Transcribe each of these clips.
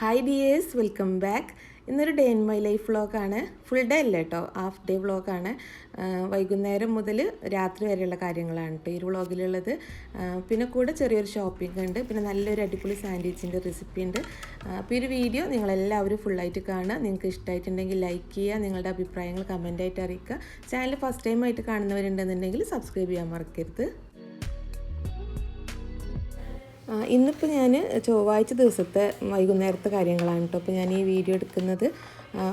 Hi dears, welcome back. ഇന്നൊരു day in my life വ്ളോഗാണ്. Full day അല്ല കേട്ടോ, ഹാഫ് ഡേ വ്ളോഗാണ്. വൈകുന്നേരം മുതൽ രാത്രി വരെയുള്ള കാര്യങ്ങളാണ് കേട്ടോ ഈ വ്ളോഗിലുള്ളത്. പിന്നെ കൂടെ ചെറിയൊരു ഷോപ്പിംഗ് ഉണ്ട്, പിന്നെ നല്ലൊരു അടിപൊളി സാൻഡ്വിച്ചിൻ്റെ റെസിപ്പി ഉണ്ട്. അപ്പോൾ ഈ ഒരു വീഡിയോ നിങ്ങളെല്ലാവരും ഫുള്ളായിട്ട് കാണുക. നിങ്ങൾക്ക് ഇഷ്ടമായിട്ടുണ്ടെങ്കിൽ ലൈക്ക് ചെയ്യുക, നിങ്ങളുടെ അഭിപ്രായങ്ങൾ കമൻറ്റായിട്ട് അറിയിക്കുക. ചാനൽ ഫസ്റ്റ് ടൈം ആയിട്ട് കാണുന്നവരുണ്ടെന്നുണ്ടെങ്കിൽ സബ്സ്ക്രൈബ് ചെയ്യാൻ മറക്കരുത്. ഇന്നിപ്പോൾ ഞാൻ ചൊവ്വാഴ്ച ദിവസത്തെ വൈകുന്നേരത്തെ കാര്യങ്ങളാണ് കേട്ടോ അപ്പോൾ ഞാൻ ഈ വീഡിയോ എടുക്കുന്നത്.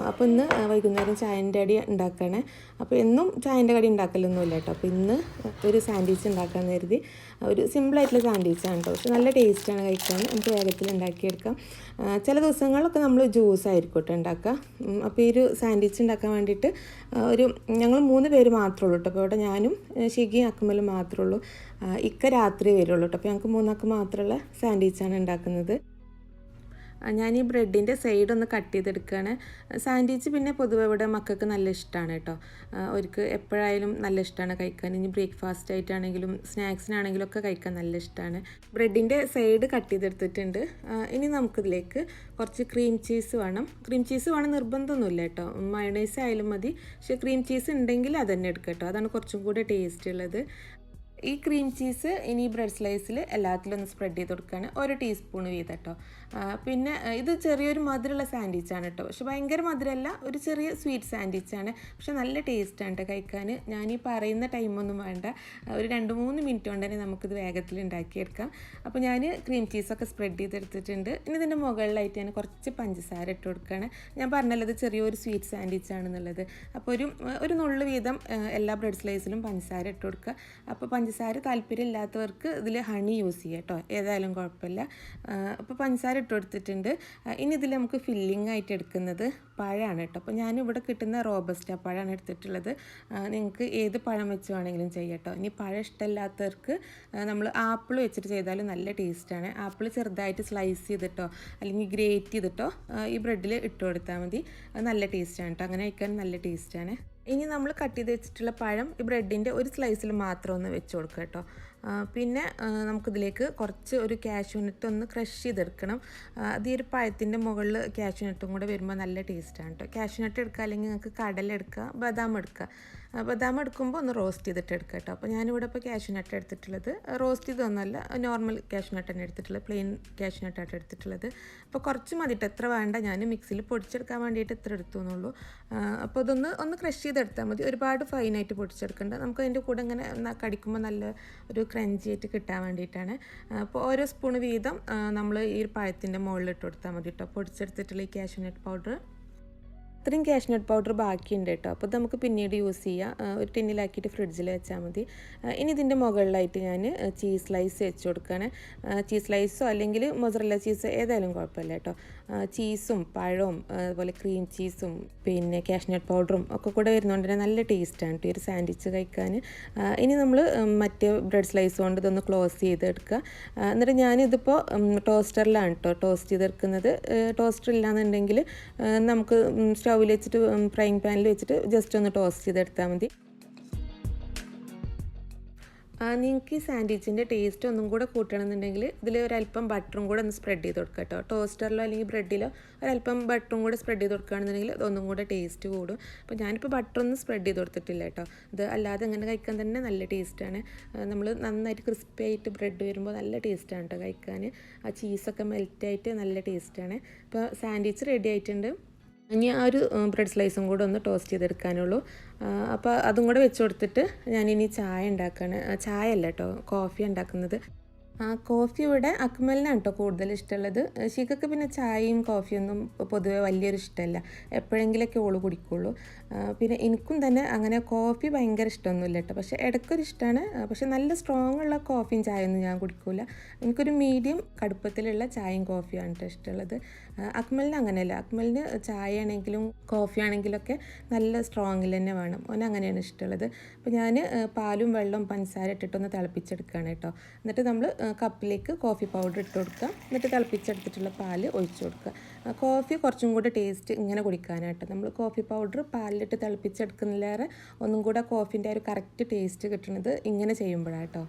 അപ്പോൾ ഇന്ന് വൈകുന്നേരം ചായൻ്റെ കടി ഉണ്ടാക്കുകയാണ്. അപ്പോൾ എന്നും ചായൻ്റെ കടി ഉണ്ടാക്കലൊന്നുമില്ല കേട്ടോ. അപ്പോൾ ഇന്ന് ഒരു സാൻഡ്വിച്ച് ഉണ്ടാക്കാമെന്ന് കരുതി. ഒരു സിമ്പിളായിട്ടുള്ള സാൻഡ്വിച്ചാണ് കേട്ടോ, പക്ഷെ നല്ല ടേസ്റ്റാണ് കഴിക്കാൻ. നമുക്ക് വേഗത്തിൽ ഉണ്ടാക്കിയെടുക്കാം. ചില ദിവസങ്ങളിലൊക്കെ നമ്മൾ ജ്യൂസ് ആയിരിക്കും കേട്ടോ ഉണ്ടാക്കുക. അപ്പോൾ ഈ ഒരു സാൻഡ്വിച്ച് ഉണ്ടാക്കാൻ വേണ്ടിയിട്ട് ഞങ്ങൾ 3 പേര് മാത്രമേ ഉള്ളൂ കേട്ടോ. അപ്പോൾ ഇവിടെ ഞാനും ഷിഗിയും അക്കുമലും മാത്രമേ ഉള്ളൂ. ഇക്ക രാത്രി വരുള്ളൂ കേട്ടോ. അപ്പോൾ ഞങ്ങൾക്ക് 3 മാത്രമുള്ള സാൻഡ്വിച്ചാണ് ഉണ്ടാക്കുന്നത്. ഞാൻ ഈ ബ്രെഡിൻ്റെ സൈഡ് ഒന്ന് കട്ട് ചെയ്തെടുക്കുകയാണ്. സാൻഡ്വിച്ച് പിന്നെ പൊതുവെ ഇവിടെ മക്കൾക്ക് നല്ല ഇഷ്ടമാണ് കേട്ടോ. അവർക്ക് എപ്പോഴായാലും നല്ല ഇഷ്ടമാണ് കഴിക്കാൻ. ഇനി ബ്രേക്ക്ഫാസ്റ്റ് ആയിട്ടാണെങ്കിലും സ്നാക്സിനാണെങ്കിലും ഒക്കെ കഴിക്കാൻ നല്ല ഇഷ്ടമാണ്. ബ്രെഡിൻ്റെ സൈഡ് കട്ട് ചെയ്തെടുത്തിട്ടുണ്ട്. ഇനി നമുക്കിതിലേക്ക് കുറച്ച് ക്രീം ചീസ് വേണം. ക്രീം ചീസ് വേണം നിർബന്ധമൊന്നുമില്ല കേട്ടോ, മയോണൈസ് ആയാലും മതി. പക്ഷേ ക്രീം ചീസ് ഉണ്ടെങ്കിൽ അത് തന്നെ എടുക്കാം കേട്ടോ, അതാണ് കുറച്ചും കൂടെ ടേസ്റ്റ് ഉള്ളത്. ഈ ക്രീം ചീസ് ഇനി ബ്രെഡ് സ്ലൈസിൽ എല്ലാത്തിലും ഒന്ന് സ്പ്രെഡ് ചെയ്ത് കൊടുക്കുകയാണ്, 1 ടീസ്പൂൺ വീതം കേട്ടോ. പിന്നെ ഇത് ചെറിയൊരു മധുരമുള്ള സാൻഡ്വിച്ചാണ് കേട്ടോ, പക്ഷെ ഭയങ്കര മധുരമല്ല, ഒരു ചെറിയ സ്വീറ്റ് സാൻഡ്വിച്ചാണ്. പക്ഷെ നല്ല ടേസ്റ്റാണ് കേട്ടോ കഴിക്കാൻ. ഞാനീ പറയുന്ന ടൈമൊന്നും വേണ്ട, ഒരു 2-3 മിനിറ്റ് കൊണ്ട് തന്നെ നമുക്കിത് വേഗത്തിൽ ഉണ്ടാക്കിയെടുക്കാം. അപ്പോൾ ഞാൻ ക്രീം ചീസൊക്കെ സ്പ്രെഡ് ചെയ്തെടുത്തിട്ടുണ്ട്. ഇനി ഇതിൻ്റെ മുകളിലായിട്ട് ഞാൻ കുറച്ച് പഞ്ചസാര ഇട്ട് കൊടുക്കുകയാണ്. ഞാൻ പറഞ്ഞല്ലോ ഇത് ചെറിയൊരു സ്വീറ്റ് സാൻഡ്വിച്ചാണെന്നുള്ളത്. അപ്പോൾ ഒരു നുള്ളു വീതം എല്ലാ ബ്രെഡ് സ്ലൈസിലും പഞ്ചസാര ഇട്ട് കൊടുക്കുക. അപ്പോൾ പഞ്ചസാര താല്പര്യമില്ലാത്തവർക്ക് ഇതിൽ ഹണി യൂസ് ചെയ്യാം കേട്ടോ, ഏതായാലും കുഴപ്പമില്ല. അപ്പോൾ പഞ്ചസാര ഇട്ട് കൊടുത്തിട്ടുണ്ട്. ഇനി ഇതിൽ നമുക്ക് ഫില്ലിംഗ് ആയിട്ട് എടുക്കുന്നത് പഴമാണ് കേട്ടോ. അപ്പോൾ ഞാനിവിടെ കിട്ടുന്ന റോബസ്റ്റ പഴമാണ് എടുത്തിട്ടുള്ളത്. നിങ്ങൾക്ക് ഏത് പഴം വെച്ച് വേണമെങ്കിലും ചെയ്യാം കേട്ടോ. ഇനി പഴം ഇഷ്ടമില്ലാത്തവർക്ക് നമ്മൾ ആപ്പിൾ വെച്ചിട്ട് ചെയ്താലും നല്ല ടേസ്റ്റാണ്. ആപ്പിൾ ചെറുതായിട്ട് സ്ലൈസ് ചെയ്തിട്ടോ അല്ലെങ്കിൽ ഗ്രേറ്റ് ചെയ്തിട്ടോ ഈ ബ്രെഡിൽ ഇട്ട് കൊടുത്താൽ മതി, നല്ല ടേസ്റ്റാണ് കേട്ടോ. അങ്ങനെ കഴിക്കാൻ നല്ല ടേസ്റ്റാണ്. ഇനി നമ്മൾ കട്ട് ചെയ്ത് വെച്ചിട്ടുള്ള പഴം ഈ ബ്രെഡിൻ്റെ ഒരു സ്ലൈസിൽ മാത്രം ഒന്ന് വെച്ച് കൊടുക്കുക കേട്ടോ. പിന്നെ നമുക്കിതിലേക്ക് കുറച്ച് ഒരു കാഷ്യൂനട്ട് ഒന്ന് ക്രഷ് ചെയ്തെടുക്കണം. അത് ഈ ഒരു പഴത്തിൻ്റെ മുകളിൽ കാഷ്യൂനട്ടും കൂടെ വരുമ്പോൾ നല്ല ടേസ്റ്റാണ് കേട്ടോ. കാഷ്യൂനട്ട് എടുക്കുക, അല്ലെങ്കിൽ നിങ്ങൾക്ക് കടല എടുക്കുക, ബദാം എടുക്കുക. ബദാം എടുക്കുമ്പോൾ ഒന്ന് റോസ്റ്റ് ചെയ്തിട്ട് എടുക്കുക കേട്ടോ. അപ്പോൾ ഞാനിവിടെ ഇപ്പോൾ കാഷ്യൂനട്ട് എടുത്തിട്ടുള്ളത് റോസ്റ്റ് ചെയ്തൊന്നുമല്ല, നോർമൽ കാഷ്യൂനട്ട് തന്നെ എടുത്തിട്ടുള്ളത്, പ്ലെയിൻ കാഷ്യൂനട്ടായിട്ട് എടുത്തിട്ടുള്ളത്. അപ്പോൾ കുറച്ച് മതിയിട്ട്, എത്ര വേണ്ട, ഞാൻ മിക്സിയിൽ പൊടിച്ചെടുക്കാൻ വേണ്ടിയിട്ട് ഇത്ര എടുത്തു എന്നുള്ളൂ. അപ്പോൾ ഇതൊന്ന് ക്രഷ് ചെയ്തെടുത്താൽ മതി, ഒരുപാട് ഫൈനായിട്ട് പൊടിച്ചെടുക്കേണ്ട. നമുക്ക് അതിൻ്റെ കൂടെ ഇങ്ങനെ കടിക്കുമ്പോൾ നല്ല ഒരു ക്രഞ്ചി ആയിട്ട് കിട്ടാൻ വേണ്ടിയിട്ടാണ്. അപ്പോൾ ഓരോ സ്പൂൺ വീതം നമ്മൾ ഈ പഴത്തിൻ്റെ മുകളിൽ ഇട്ട് കൊടുത്താൽ മതി കേട്ടോ, പൊടിച്ചെടുത്തിട്ടുള്ള ഈ കാഷ്യൂനട്ട് പൗഡർ. ഇത്രയും കാഷ്നട്ട് പൗഡർ ബാക്കിയുണ്ട് കേട്ടോ. അപ്പോൾ നമുക്ക് പിന്നീട് യൂസ് ചെയ്യാം. ഒരു ടിന്നിലാക്കിയിട്ട് ഫ്രിഡ്ജിൽ വെച്ചാൽ മതി. ഇനി ഇതിൻ്റെ മുകളിലായിട്ട് ഞാൻ ചീസ് സ്ലൈസ് വെച്ച് കൊടുക്കുകയാണ്. ചീസ് സ്ലൈസോ അല്ലെങ്കിൽ മൊസറല്ല ചീസ് ഏതായാലും കുഴപ്പമില്ല കേട്ടോ. ചീസും പഴവും അതുപോലെ ക്രീം ചീസും പിന്നെ കാഷ്നട്ട് പൗഡറും ഒക്കെ കൂടെ വരുന്നതുകൊണ്ട് തന്നെ നല്ല ടേസ്റ്റാണ് കേട്ടോ ഈ ഒരു സാൻഡ്വിച്ച് കഴിക്കാൻ. ഇനി നമ്മൾ മറ്റേ ബ്രെഡ് സ്ലൈസ് കൊണ്ട് ഇതൊന്ന് ക്ലോസ് ചെയ്തെടുക്കുക. എന്നിട്ട് ഞാനിതിപ്പോൾ ടോസ്റ്ററിലാണ് കേട്ടോ ടോസ്റ്റ് ചെയ്തെടുക്കുന്നത്. ടോസ്റ്റർ ഇല്ലാന്നുണ്ടെങ്കിൽ നമുക്ക് സ്റ്റൗവിൽ വെച്ചിട്ട് ഫ്രൈങ് പാനിൽ വെച്ചിട്ട് ജസ്റ്റ് ഒന്ന് ടോസ്റ്റ് ചെയ്തെടുത്താൽ മതി. നിങ്ങൾക്ക് ഈ സാൻഡ്വിച്ചിൻ്റെ ടേസ്റ്റ് ഒന്നും കൂടെ കൂട്ടണമെന്നുണ്ടെങ്കിൽ ഇതിൽ ഒരല്പം ബട്ടറും കൂടെ ഒന്ന് സ്പ്രെഡ് ചെയ്ത് കൊടുക്കുക കേട്ടോ. ടോസ്റ്ററിലോ അല്ലെങ്കിൽ ബ്രെഡിലോ ഒരല്പം ബട്ടറും കൂടെ സ്പ്രെഡ് ചെയ്ത് കൊടുക്കുകയാണെന്നുണ്ടെങ്കിൽ ഒന്നും കൂടെ ടേസ്റ്റ് കൂടും. അപ്പോൾ ഞാനിപ്പോൾ ബട്ടറൊന്നും സ്പ്രെഡ് ചെയ്ത് കൊടുത്തിട്ടില്ല കേട്ടോ. ഇത് അല്ലാതെ അങ്ങനെ കഴിക്കാൻ തന്നെ നല്ല ടേസ്റ്റാണ്. നമ്മൾ നന്നായിട്ട് ക്രിസ്പി ആയിട്ട് ബ്രെഡ് വരുമ്പോൾ നല്ല ടേസ്റ്റാണ് കേട്ടോ കഴിക്കാൻ. ആ ചീസൊക്കെ മെൽറ്റായിട്ട് നല്ല ടേസ്റ്റാണ്. ഇപ്പോൾ സാൻഡ്വിച്ച് റെഡി ആയിട്ടുണ്ട്. ഇനി ആ ഒരു ബ്രെഡ് സ്ലൈസും കൂടെ ഒന്ന് ടോസ്റ്റ് ചെയ്തെടുക്കാനുള്ളൂ. അപ്പോൾ അതും കൂടെ വെച്ച് കൊടുത്തിട്ട് ഞാനിനി ചായ ഉണ്ടാക്കുകയാണ്. ചായ അല്ല കേട്ടോ, കോഫി ഉണ്ടാക്കുന്നത്. കോഫി ഇവിടെ അക്മലിനാണ് കേട്ടോ കൂടുതൽ ഇഷ്ടമുള്ളത്. ഷികക്ക് പിന്നെ ചായയും കോഫിയൊന്നും പൊതുവെ വലിയൊരു ഇഷ്ടമല്ല, എപ്പോഴെങ്കിലൊക്കെ ഓള് കുടിക്കുള്ളൂ. പിന്നെ എനിക്കും തന്നെ അങ്ങനെ കോഫി ഭയങ്കര ഇഷ്ടമൊന്നുമില്ല കേട്ടോ, പക്ഷേ ഇടയ്ക്കൊരു ഇഷ്ടമാണ്. പക്ഷേ നല്ല സ്ട്രോങ് ഉള്ള കോഫിയും ചായയൊന്നും ഞാൻ കുടിക്കില്ല. എനിക്കൊരു മീഡിയം കടുപ്പത്തിലുള്ള ചായയും കോഫിയാണ് കേട്ടോ ഇഷ്ടമുള്ളത്. അക്മലിന് അങ്ങനെയല്ല, അക്മലിന് ചായ ആണെങ്കിലും കോഫി ആണെങ്കിലൊക്കെ നല്ല സ്ട്രോങ്ങിൽ തന്നെ വേണം, ഓൻ അങ്ങനെയാണ് ഇഷ്ടമുള്ളത്. അപ്പോൾ ഞാൻ പാലും വെള്ളവും പഞ്ചസാര ഇട്ടിട്ടൊന്ന് തിളപ്പിച്ചെടുക്കുകയാണ് കേട്ടോ. എന്നിട്ട് നമ്മൾ കപ്പിലേക്ക് കോഫി പൗഡർ ഇട്ട് കൊടുക്കുക. എന്നിട്ട് തിളപ്പിച്ചെടുത്തിട്ടുള്ള പാൽ ഒഴിച്ചു കൊടുക്കുക. കോഫി കുറച്ചും കൂടെ ടേസ്റ്റ് ഇങ്ങനെ കുടിക്കാനായിട്ട് നമ്മൾ കോഫി പൗഡർ പാലിലിട്ട് തിളപ്പിച്ചെടുക്കുന്നതിലേറെ ഒന്നും കൂടെ കോഫിൻ്റെ ഒരു കറക്റ്റ് ടേസ്റ്റ് കിട്ടുന്നത് ഇങ്ങനെ ചെയ്യുമ്പോഴാണ് കേട്ടോ.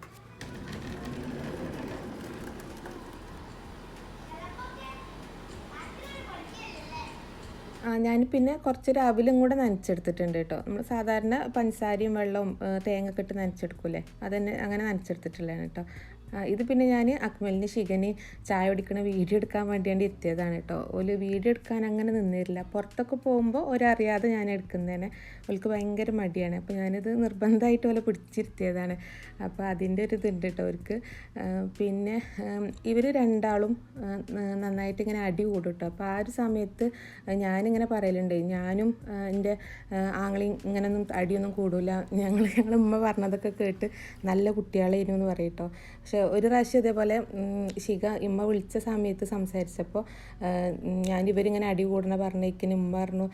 ഞാൻ പിന്നെ കുറച്ച് രാവിലും കൂടെ നനച്ചെടുത്തിട്ടുണ്ട് കേട്ടോ. നമ്മൾ സാധാരണ പഞ്ചസാരയും വെള്ളവും തേങ്ങ ഒക്കെ ഇട്ട് നനച്ചെടുക്കൂലേ, അതന്നെ അങ്ങനെ നനച്ചെടുത്തിട്ടുള്ളതാണ് കേട്ടോ. ഇത് പിന്നെ ഞാൻ അക്മലിന് ഷിഗന് ചായ കുടിക്കണ വീഡിയോ എടുക്കാൻ വേണ്ടിയാണ്ട് എത്തിയതാണ് കേട്ടോ. ഒരു വീഡിയോ എടുക്കാൻ അങ്ങനെ നിന്നിരില്ല. പുറത്തൊക്കെ പോകുമ്പോൾ ഒരറിയാതെ ഞാൻ എടുക്കുന്നതന്നെ. അവൾക്ക് ഭയങ്കര മടിയാണ്. അപ്പോൾ ഞാനിത് നിർബന്ധമായിട്ട് പോലെ പിടിച്ചിരുത്തിയതാണ്. അപ്പോൾ അതിൻ്റെ ഒരു ഇതുണ്ട് കേട്ടോ അവർക്ക്. പിന്നെ ഇവർ രണ്ടാളും നന്നായിട്ട് ഇങ്ങനെ അടി കൂടും കേട്ടോ. അപ്പോൾ ആ ഒരു സമയത്ത് ഞാനിങ്ങനെ പറയലുണ്ട്, ഞാനും എൻ്റെ ആങ്ങളെയും ഇങ്ങനെയൊന്നും അടിയൊന്നും കൂടില്ല, ഞങ്ങളുടെ ഉമ്മ പറഞ്ഞതൊക്കെ കേട്ട് നല്ല കുട്ടികളായിരുന്നു എന്ന് പറയും കേട്ടോ. പക്ഷെ ഒരു പ്രാവശ്യം ഇതേപോലെ ഷിക ഇമ്മ വിളിച്ച സമയത്ത് സംസാരിച്ചപ്പോൾ ഞാൻ ഇവരിങ്ങനെ അടി കൂടണ പറഞ്ഞേക്കിന് ഉമ്മ പറഞ്ഞു,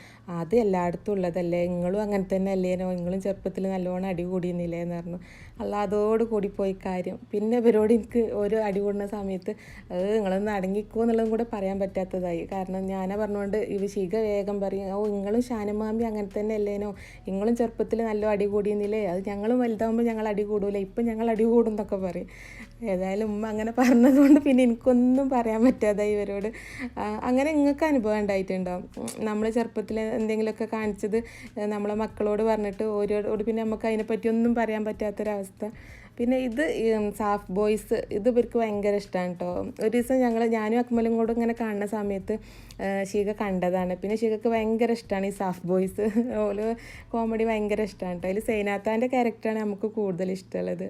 അത് എല്ലായിടത്തും ഉള്ളതല്ലേ, നിങ്ങളും അങ്ങനെ തന്നെ അല്ലേനോ, നിങ്ങളും ചെറുപ്പത്തിൽ നല്ലോണം അടി കൂടിയെന്നില്ലേ എന്ന് പറഞ്ഞു. അല്ല അതോട് കൂടി പോയി കാര്യം. പിന്നെ ഇവരോട് എനിക്ക് ഒരു അടി കൂടുന്ന സമയത്ത് നിങ്ങളൊന്ന് അടങ്ങിക്കോ എന്നുള്ളതും കൂടെ പറയാൻ പറ്റാത്തതായി. കാരണം ഞാനാ പറഞ്ഞുകൊണ്ട് ഷിക വേഗം പറയും, ഓ നിങ്ങളും ഷാനമാമി അങ്ങനെ തന്നെ അല്ലേനോ, നിങ്ങളും ചെറുപ്പത്തിൽ നല്ല അടി കൂടിയെന്നില്ലേ, അത് ഞങ്ങളും വലുതാകുമ്പോൾ ഞങ്ങൾ അടി കൂടൂലേ, ഇപ്പം ഞങ്ങൾ അടി കൂടും എന്നൊക്കെ പറയും. ഏതായാലും ഉമ്മ അങ്ങനെ പറഞ്ഞതുകൊണ്ട് പിന്നെ എനിക്കൊന്നും പറയാൻ പറ്റാതായി ഇവരോട്. അങ്ങനെ നിങ്ങൾക്ക് അനുഭവം ഉണ്ടായിട്ടുണ്ടോ? നമ്മൾ ചെറുപ്പത്തിൽ എന്തെങ്കിലുമൊക്കെ കാണിച്ചത് നമ്മളെ മക്കളോട് പറഞ്ഞിട്ട് ഓരോട് പിന്നെ നമുക്ക് അതിനെപ്പറ്റി ഒന്നും പറയാൻ പറ്റാത്തൊരവസ്ഥ. പിന്നെ ഇത് സാഫ് ബോയ്സ്, ഇത് ഇവർക്ക് ഭയങ്കര ഇഷ്ടമാണ് കേട്ടോ. ഒരു ദിവസം ഞാനും അക്മലും കൂടെ ഇങ്ങനെ കാണുന്ന സമയത്ത് ഷിക കണ്ടതാണ്. പിന്നെ ഷികക്ക് ഭയങ്കര ഇഷ്ടമാണ് ഈ സാഫ് ബോയ്സ്. ഓല് കോമഡി ഭയങ്കര ഇഷ്ടമാണ് കേട്ടോ. അതിൽ സൈനാത്താൻ്റെ ക്യാരക്ടറാണ് നമുക്ക് കൂടുതൽ ഇഷ്ടമുള്ളത്.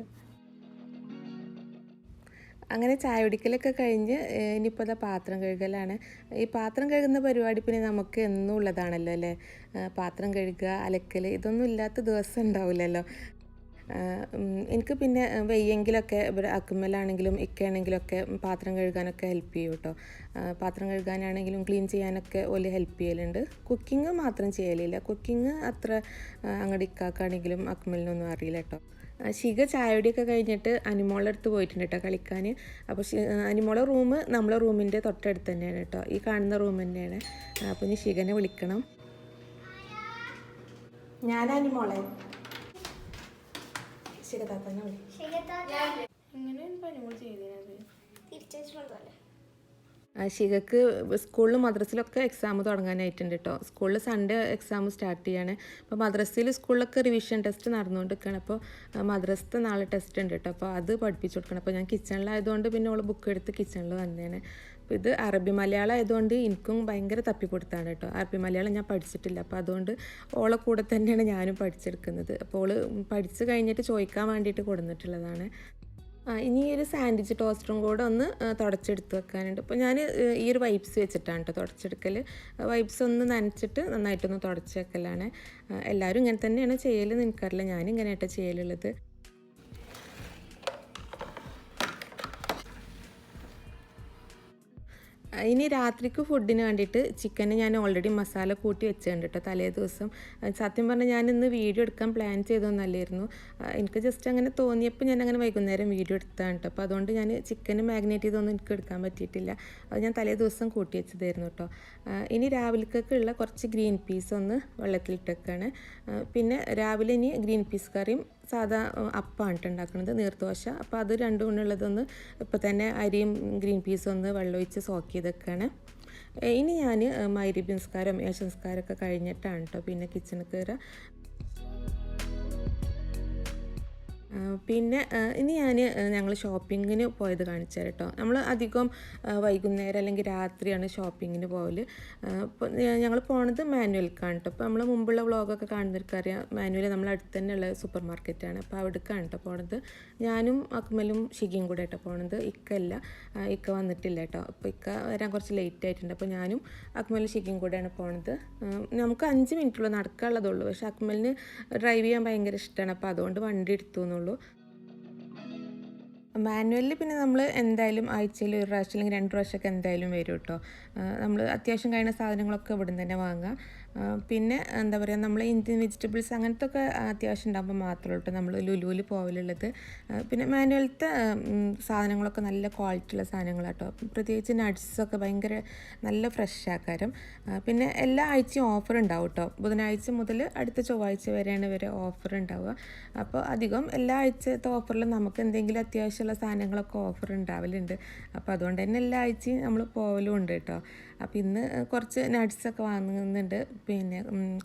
അങ്ങനെ ചായ കുടിക്കലൊക്കെ കഴിഞ്ഞ് ഇനിയിപ്പോൾ അതാ പാത്രം കഴുകലാണ്. ഈ പാത്രം കഴുകുന്ന പരിപാടി പിന്നെ നമുക്ക് എന്നും ഉള്ളതാണല്ലോ അല്ലേ. പാത്രം കഴുകുക, അലക്കൽ, ഇതൊന്നും ഇല്ലാത്ത ദിവസം ഉണ്ടാവില്ലല്ലോ. എനിക്ക് പിന്നെ വെയ്യെങ്കിലൊക്കെ ഇവിടെ അക്കുമ്മലാണെങ്കിലും ഇക്കയാണെങ്കിലൊക്കെ പാത്രം കഴുകാനൊക്കെ ഹെൽപ്പ് ചെയ്യും കേട്ടോ. പാത്രം കഴുകാനാണെങ്കിലും ക്ലീൻ ചെയ്യാനൊക്കെ ഓല് ഹെൽപ്പ് ചെയ്യലുണ്ട്. കുക്കിംഗ് മാത്രം ചെയ്യലില്ല. കുക്കിംഗ് അത്ര അങ്ങോട്ട് ഇക്കാക്കാണെങ്കിലും അക്കുമ്മലിനൊന്നും അറിയില്ല കേട്ടോ. ഷിക ചായയുടെയൊക്കെ കഴിഞ്ഞിട്ട് അനിമോളുടെ അടുത്ത് പോയിട്ടുണ്ട് കേട്ടോ കളിക്കാൻ. അപ്പോൾ അനിമോളെ റൂം നമ്മളെ റൂമിൻ്റെ തൊട്ടടുത്ത് തന്നെയാണ് കേട്ടോ, ഈ കാണുന്ന റൂം തന്നെയാണ്. അപ്പോൾ ഇനി ഷികനെ വിളിക്കണം. ഞാൻ അനിമോളെ ഷിക താത്തന്നെ വിളി. എങ്ങനെയാണ് അനിമോൾ ചെയ്തത്? തിരിച്ചു ഷികക്ക് സ്കൂളിലും മദ്രസയിലൊക്കെ എക്സാം തുടങ്ങാനായിട്ടുണ്ട് കേട്ടോ. സ്കൂളിൽ സൺഡേ എക്സാം സ്റ്റാർട്ട് ചെയ്യാണ്. അപ്പോൾ മദ്രസയിൽ സ്കൂളിലൊക്കെ റിവിഷൻ ടെസ്റ്റ് നടന്നുകൊണ്ടിരിക്കുകയാണ്. അപ്പോൾ മദ്രസത്തെ നാളെ ടെസ്റ്റ് ഉണ്ട് കേട്ടോ. അപ്പോൾ അത് പഠിപ്പിച്ചു കൊടുക്കണം. അപ്പോൾ ഞാൻ കിച്ചണിലായതുകൊണ്ട് പിന്നെ ഓൾ ബുക്ക് എടുത്ത് കിച്ചണിൽ വന്നേനെ. അപ്പോൾ ഇത് അറബി മലയാളം ആയതുകൊണ്ട് എനിക്കും ഭയങ്കര തപ്പിക്കൊടുത്താണ് കേട്ടോ. അറബി മലയാളം ഞാൻ പഠിച്ചിട്ടില്ല. അപ്പോൾ അതുകൊണ്ട് ഓളെ കൂടെ തന്നെയാണ് ഞാനും പഠിച്ചെടുക്കുന്നത്. അപ്പോൾ ഓൾ പഠിച്ച് കഴിഞ്ഞിട്ട് ചോദിക്കാൻ വേണ്ടിയിട്ട് കൊടുത്തിട്ടുള്ളതാണ്. ഇനി ഒരു സാൻഡ്വിച്ച് ടോസ്റ്ററും കൂടെ ഒന്ന് തുടച്ചെടുത്ത് വെക്കാനുണ്ട്. അപ്പോൾ ഞാൻ ഈ ഒരു വൈപ്സ് വെച്ചിട്ടാണ് കേട്ടോ തുടച്ചെടുക്കൽ. വൈപ്സ് ഒന്ന് നനച്ചിട്ട് നന്നായിട്ടൊന്ന് തുടച്ച് വെക്കലാണ്. എല്ലാവരും ഇങ്ങനെ തന്നെയാണ് ചെയ്യലെന്ന് എനിക്കറിയില്ല, ഞാനിങ്ങനെയായിട്ടാണ് ചെയ്യലുള്ളത്. ഇനി രാത്രിക്ക് ഫുഡിന് വേണ്ടിയിട്ട് ചിക്കന് ഞാൻ ഓൾറെഡി മസാല കൂട്ടി വെച്ചിട്ടുണ്ട് കേട്ടോ തലേ ദിവസം. സത്യം പറഞ്ഞാൽ ഞാനിന്ന് വീഡിയോ എടുക്കാൻ പ്ലാൻ ചെയ്തൊന്നല്ലായിരുന്നു. എനിക്ക് ജസ്റ്റ് അങ്ങനെ തോന്നിയപ്പോൾ ഞാൻ അങ്ങനെ വൈകുന്നേരം വീഡിയോ എടുത്താണ് കേട്ടോ. അപ്പോൾ അതുകൊണ്ട് ഞാൻ ചിക്കന് മാഗ്നേറ്റ് ചെയ്തൊന്നും എനിക്ക് എടുക്കാൻ പറ്റിയിട്ടില്ല. അത് ഞാൻ തലേ ദിവസം കൂട്ടി വെച്ചതായിരുന്നു കേട്ടോ. ഇനി രാവിലേക്കൊക്കെയുള്ള കുറച്ച് ഗ്രീൻ പീസ് ഒന്ന് വെള്ളത്തിലിട്ടേക്കാണ്. പിന്നെ രാവിലെ ഇനി ഗ്രീൻ പീസ് കറിയും സാധാ അപ്പമാണ് ഉണ്ടാക്കുന്നത്, നീർദോശ. അപ്പോൾ അത് രണ്ടും കൊണ്ടുള്ളതൊന്ന് ഇപ്പോൾ തന്നെ അരിയും ഗ്രീൻ പീസും ഒന്ന് വെള്ളമൊഴിച്ച് സോക്ക് ചെയ്തൊക്കെയാണ്. ഇനി ഞാൻ മഗ്‌രിബ് നിസ്കാരം ഏശ നിസ്കാരമൊക്കെ കഴിഞ്ഞിട്ടാണ് കേട്ടോ പിന്നെ കിച്ചണിൽ കയറുക. പിന്നെ ഇനി ഞങ്ങൾ ഷോപ്പിങ്ങിന് പോയത് കാണിച്ചു തരാം കേട്ടോ. നമ്മൾ അധികം വൈകുന്നേരം അല്ലെങ്കിൽ രാത്രിയാണ് ഷോപ്പിങ്ങിന് പോകൽ. ഇപ്പോൾ ഞങ്ങൾ പോണത് മാനുവൽക്കാണ് കേട്ടോ. ഇപ്പോൾ നമ്മൾ മുമ്പുള്ള വ്ളോഗൊക്കെ കാണുന്നവർക്കറിയാം, മാനുവൽ നമ്മളെ അടുത്ത് തന്നെയുള്ള സൂപ്പർ മാർക്കറ്റാണ്. അപ്പോൾ അവിടേക്കാണ് കേട്ടോ പോണത്. ഞാനും അക്മലും ഷിഗയും കൂടെ കേട്ടോ പോണത്. ഇക്ക വന്നിട്ടില്ല കേട്ടോ. അപ്പോൾ ഇക്ക വരാൻ കുറച്ച് ലേറ്റ് ആയിട്ടുണ്ട്. അപ്പോൾ ഞാനും അക്മലും ഷിഗയും കൂടെയാണ് പോണത്. നമുക്ക് 5 മിനിറ്റുള്ളൂ നടക്കാനുള്ളതുള്ളൂ. പക്ഷേ അക്മലിന് ഡ്രൈവ് ചെയ്യാൻ ഭയങ്കര ഇഷ്ടമാണ്. അപ്പോൾ അതുകൊണ്ട് വണ്ടി എടുത്തു എന്നുള്ളൂ. മാനുവലിൽ പിന്നെ നമ്മൾ എന്തായാലും ആഴ്ചയിൽ ഒരു പ്രാവശ്യം അല്ലെങ്കിൽ 2 പ്രാവശ്യമൊക്കെ എന്തായാലും വരും കേട്ടോ. നമ്മൾ അത്യാവശ്യം കഴിയുന്ന സാധനങ്ങളൊക്കെ ഇവിടെ നിന്ന് തന്നെ വാങ്ങുക. പിന്നെ എന്താ പറയുക, നമ്മൾ ഇന്ത്യൻ വെജിറ്റബിൾസ് അങ്ങനത്തെ ഒക്കെ അത്യാവശ്യം ഉണ്ടാകുമ്പോൾ മാത്രമേ കേട്ടോ നമ്മൾ ലുലുവിൽ പോകലുള്ളത്. പിന്നെ മാനുവലത്തെ സാധനങ്ങളൊക്കെ നല്ല ക്വാളിറ്റി ഉള്ള സാധനങ്ങളാട്ടോ. പ്രത്യേകിച്ച് നട്ട്സൊക്കെ ഭയങ്കര നല്ല ഫ്രഷ് ആക്കാരം. പിന്നെ എല്ലാ ആഴ്ചയും ഓഫർ ഉണ്ടാവും കേട്ടോ. ബുധനാഴ്ച മുതൽ അടുത്ത ചൊവ്വാഴ്ച വരെയാണ് ഇവരെ ഓഫർ ഉണ്ടാവുക. അപ്പോൾ അധികം എല്ലാ ആഴ്ചത്തെ ഓഫറിലും നമുക്ക് എന്തെങ്കിലും അത്യാവശ്യമുള്ള സാധനങ്ങളൊക്കെ ഓഫർ ഉണ്ടാവലുണ്ട്. അപ്പോൾ അതുകൊണ്ട് തന്നെ എല്ലാ ആഴ്ചയും നമ്മൾ പോകലും ഉണ്ട് കേട്ടോ. അപ്പോൾ ഇന്ന് കുറച്ച് നട്ട്സൊക്കെ വാങ്ങുന്നുണ്ട്. പിന്നെ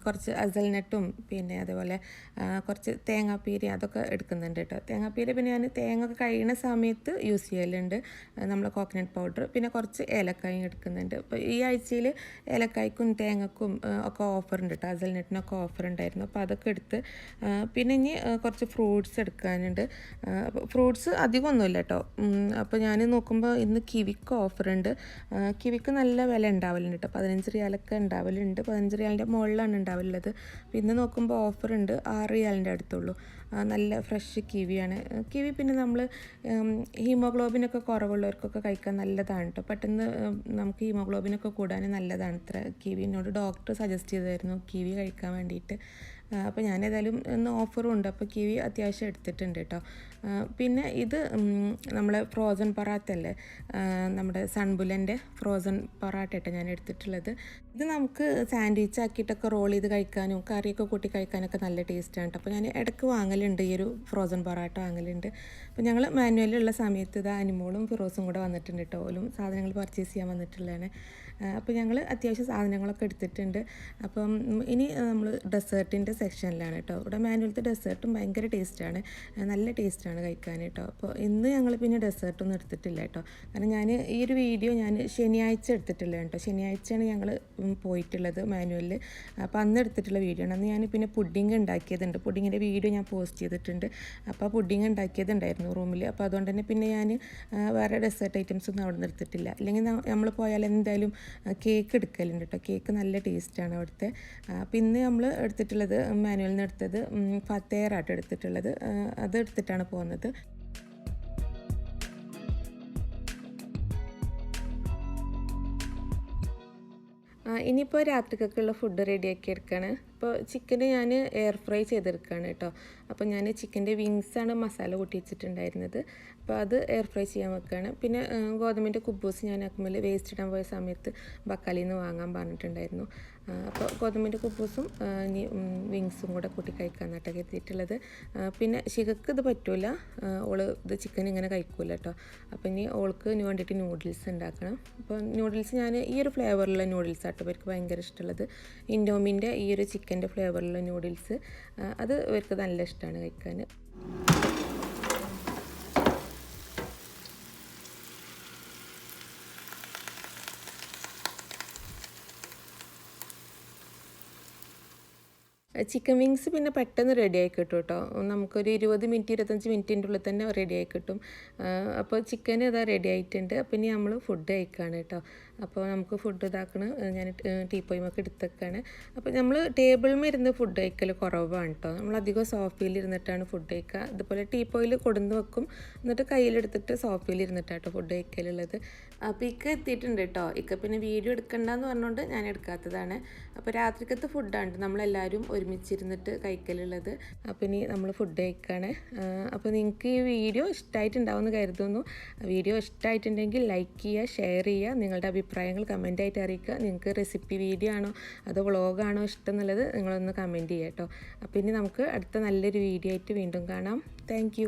കുറച്ച് അസൽനട്ടും പിന്നെ അതേപോലെ കുറച്ച് തേങ്ങാപ്പീര അതൊക്കെ എടുക്കുന്നുണ്ട് കേട്ടോ. തേങ്ങാപ്പീര പിന്നെ ഞാൻ തേങ്ങ ഒക്കെ കഴിയുന്ന സമയത്ത് യൂസ് ചെയ്യലുണ്ട്, നമ്മൾ കോക്കനട്ട് പൗഡർ. പിന്നെ കുറച്ച് ഏലക്കായും എടുക്കുന്നുണ്ട്. അപ്പോൾ ഈ ആഴ്ചയിൽ ഏലക്കായ്ക്കും തേങ്ങക്കും ഒക്കെ ഓഫർ ഉണ്ട് കേട്ടോ. അസൽനട്ടിനൊക്കെ ഓഫർ ഉണ്ടായിരുന്നു. അപ്പോൾ അതൊക്കെ എടുത്ത് പിന്നെ ഇനി കുറച്ച് ഫ്രൂട്ട്സ് എടുക്കാനുണ്ട്. ഫ്രൂട്ട്സ് അധികമൊന്നുമില്ല കേട്ടോ. അപ്പോൾ ഞാൻ നോക്കുമ്പോൾ ഇന്ന് കിവിക്ക് ഓഫറുണ്ട്. കിവിക്ക് നല്ല വില ഉണ്ടാവലുണ്ട് കേട്ടോ. 15 റിയാലൊക്കെ ഉണ്ടാവലുണ്ട്. 15 റിയാലിൻ്റെ മുകളിലാണ് ഉണ്ടാവുള്ളത്. പിന്നെ നോക്കുമ്പോൾ ഓഫറുണ്ട്, 6 റിയാലിൻ്റെ അടുത്തുള്ളൂ. നല്ല ഫ്രഷ് കിവിയാണ്. കിവി പിന്നെ നമ്മൾ ഹീമോഗ്ലോബിനൊക്കെ കുറവുള്ളവർക്കൊക്കെ കഴിക്കാൻ നല്ലതാണ് കേട്ടോ. പെട്ടെന്ന് നമുക്ക് ഹീമോഗ്ലോബിനൊക്കെ കൂടാൻ നല്ലതാണ് ഇത്ര കിവി. എന്നോട് ഡോക്ടർ സജസ്റ്റ് ചെയ്തായിരുന്നു കിവി കഴിക്കാൻ വേണ്ടിയിട്ട്. അപ്പോൾ ഞാനേതായാലും ഇന്ന് ഓഫറും ഉണ്ട്, അപ്പോൾ കിവി അത്യാവശ്യം എടുത്തിട്ടുണ്ട് കേട്ടോ. പിന്നെ ഇത് നമ്മളെ ഫ്രോസൺ പൊറാട്ടല്ലേ, നമ്മുടെ സൺബുലൻ്റെ ഫ്രോസൺ പൊറാട്ട കേട്ടോ ഞാൻ എടുത്തിട്ടുള്ളത്. ഇത് നമുക്ക് സാൻഡ്വിച്ച് ആക്കിയിട്ടൊക്കെ റോൾ ചെയ്ത് കഴിക്കാനും കറിയൊക്കെ കൂട്ടി കഴിക്കാനൊക്കെ നല്ല ടേസ്റ്റാണ് കേട്ടോ. അപ്പോൾ ഞാൻ ഇടയ്ക്ക് വാങ്ങലുണ്ട്, ഈ ഒരു ഫ്രോസൺ പൊറാട്ട വാങ്ങലുണ്ട്. അപ്പോൾ ഞങ്ങൾ മാനുവലുള്ള സമയത്ത് ഇത് അനിമോളും ഫിറോസും കൂടെ വന്നിട്ടുണ്ട് കേട്ടോ. ഓലും സാധനങ്ങൾ പർച്ചേസ് ചെയ്യാൻ വന്നിട്ടുള്ളതാണ്. അപ്പോൾ ഞങ്ങൾ അത്യാവശ്യം സാധനങ്ങളൊക്കെ എടുത്തിട്ടുണ്ട്. അപ്പം ഇനി നമ്മൾ ഡെസേർട്ടിൻ്റെ സെക്ഷനിലാണ് കേട്ടോ. ഇവിടെ മാനുവലത്തെ ഡെസേർട്ടും ഭയങ്കര ടേസ്റ്റാണ്, നല്ല ടേസ്റ്റാണ് കഴിക്കാൻ കേട്ടോ. അപ്പോൾ ഇന്ന് ഞങ്ങൾ പിന്നെ ഡെസേർട്ടൊന്നും എടുത്തിട്ടില്ല കേട്ടോ. കാരണം ഞാൻ ഈ ഒരു വീഡിയോ ഞാൻ ശനിയാഴ്ച എടുത്തിട്ടില്ല കേട്ടോ. ശനിയാഴ്ചയാണ് ഞങ്ങൾ പോയിട്ടുള്ളത് മാനുവലിൽ. അപ്പോൾ അന്ന് എടുത്തിട്ടുള്ള വീഡിയോ ആണ്. അന്ന് ഞാൻ പിന്നെ പുഡിങ് ഉണ്ടാക്കിയതുണ്ട്. പുഡിങ്ങിൻ്റെ വീഡിയോ ഞാൻ പോസ്റ്റ് ചെയ്തിട്ടുണ്ട്. അപ്പോൾ പുഡിങ് ഉണ്ടാക്കിയതുണ്ടായിരുന്നു റൂമിൽ. അപ്പോൾ അതുകൊണ്ട് തന്നെ പിന്നെ ഞാൻ വേറെ ഡെസേർട്ട് ഐറ്റംസ് ഒന്നും അവിടെ നിന്ന് എടുത്തിട്ടില്ല. അല്ലെങ്കിൽ നമ്മൾ പോയാൽ എന്തായാലും കേക്ക് എടുക്കലുണ്ട് കേട്ടോ. കേക്ക് നല്ല ടേസ്റ്റാണ് അവിടുത്തെ. അപ്പോൾ ഇന്ന് നമ്മൾ എടുത്തിട്ടുള്ളത് മാനുവലിൽ നിന്ന് എടുത്തത് ഫത്തേറാട്ടോ എടുത്തിട്ടുള്ളത്. അത് എടുത്തിട്ടാണ് പോകുന്നത്. ഇനിയിപ്പോൾ രാത്രിക്കൊക്കെയുള്ള ഫുഡ് റെഡിയാക്കി എടുക്കുകയാണ്. അപ്പോൾ ചിക്കന് ഞാൻ എയർ ഫ്രൈ ചെയ്തെടുക്കുകയാണ് കേട്ടോ. അപ്പോൾ ഞാൻ ചിക്കൻ്റെ വിങ്സാണ് മസാല കൂട്ടി വെച്ചിട്ടുണ്ടായിരുന്നത്. അപ്പോൾ അത് എയർ ഫ്രൈ ചെയ്യാൻ വെക്കുകയാണ്. പിന്നെ ഗോതമ്പിൻ്റെ കുബൂസ് ഞാൻ അക്കുമ്പോൾ വേസ്റ്റ് ഇടാൻ പോയ സമയത്ത് ബക്കാലിയിൽ നിന്ന് വാങ്ങാൻ പറഞ്ഞിട്ടുണ്ടായിരുന്നു. അപ്പോൾ ഗോതമ്പിൻ്റെ കുബൂസും ഇനി വിങ്സും കൂടെ കൂട്ടി കഴിക്കാമെന്നാട്ടോ കരുതിയിട്ടുള്ളത്. പിന്നെ ശികക്ക് ഇത് പറ്റില്ല, ഓള് ഇത് ചിക്കൻ ഇങ്ങനെ കഴിക്കൂല കേട്ടോ. അപ്പോൾ ഇനി ഓൾക്ക് ഇനി വേണ്ടിയിട്ട് നൂഡിൽസ് ഉണ്ടാക്കണം. അപ്പോൾ നൂഡിൽസ് ഞാൻ ഈ ഒരു ഫ്ലേവറിലുള്ള നൂഡിൽസ് ആട്ടോ ഇവർക്ക് ഭയങ്കര ഇഷ്ടമുള്ളത്. ഇൻഡോമിൻ്റെ ഈ ഒരു ചിക്കൻ്റെ ഫ്ലേവറിലുള്ള നൂഡിൽസ് അത് ഇവർക്ക് നല്ല ഇഷ്ടമാണ് കഴിക്കാൻ. ചിക്കൻ വിങ്സ് പിന്നെ പെട്ടെന്ന് റെഡിയായി കിട്ടും കേട്ടോ. നമുക്കൊരു 20 മിനിറ്റ് 25 മിനിറ്റിൻ്റെ ഉള്ളിൽ തന്നെ റെഡിയായി കിട്ടും. അപ്പോൾ ചിക്കൻ ഇതാ റെഡി ആയിട്ടുണ്ട്. അപ്പോൾ ഇനി നമ്മൾ ഫുഡ് കഴിക്കുകയാണ് കേട്ടോ. അപ്പോൾ നമുക്ക് ഫുഡ് ഇതാക്കണം. ഞാൻ ടീപ്പോയിമൊക്കെ എടുത്തേക്കാണ്. അപ്പോൾ നമ്മൾ ടേബിളിൽ ഇരുന്ന് ഫുഡ് കഴിക്കൽ കുറവാണ് കേട്ടോ. നമ്മളധികം സോഫയിൽ ഇരുന്നിട്ടാണ് ഫുഡ് കഴിക്കുക. ഇതുപോലെ ടീപ്പോയിൽ കൊടുന്ന് വെക്കും, എന്നിട്ട് കയ്യിലെടുത്തിട്ട് സോഫയിൽ ഇരുന്നിട്ടാട്ടോ ഫുഡ് കഴിക്കലുള്ളത്. അപ്പോൾ ഇക്ക എത്തിയിട്ടുണ്ട് കേട്ടോ. ഇക്ക പിന്നെ വീഡിയോ എടുക്കണ്ടെന്ന് പറഞ്ഞുകൊണ്ട് ഞാൻ എടുക്കാത്തതാണ്. അപ്പോൾ രാത്രിക്കത്തെ ഫുഡാണ് നമ്മളെല്ലാവരും ഒരുമിച്ചിരുന്നിട്ട് കഴിക്കലുള്ളത്. അപ്പോൾ ഇനി നമ്മൾ ഫുഡ് കഴിക്കുകയാണ്. അപ്പോൾ നിങ്ങൾക്ക് ഈ വീഡിയോ ഇഷ്ടമായിട്ടുണ്ടാവുമെന്ന് കരുതുന്നു. വീഡിയോ ഇഷ്ടമായിട്ടുണ്ടെങ്കിൽ ലൈക്ക് ചെയ്യുക, ഷെയർ ചെയ്യുക, നിങ്ങളുടെ അഭിപ്രായങ്ങൾ കമൻറ്റായിട്ട് അറിയിക്കുക. നിങ്ങൾക്ക് റെസിപ്പി വീഡിയോ ആണോ അതോ വ്ളോഗാണോ ഇഷ്ടം എന്നുള്ളത് നിങ്ങളൊന്ന് കമൻറ്റ് ചെയ്യുക കേട്ടോ. അപ്പോൾ ഇനി നമുക്ക് അടുത്ത നല്ലൊരു വീഡിയോ ആയിട്ട് വീണ്ടും കാണാം. താങ്ക്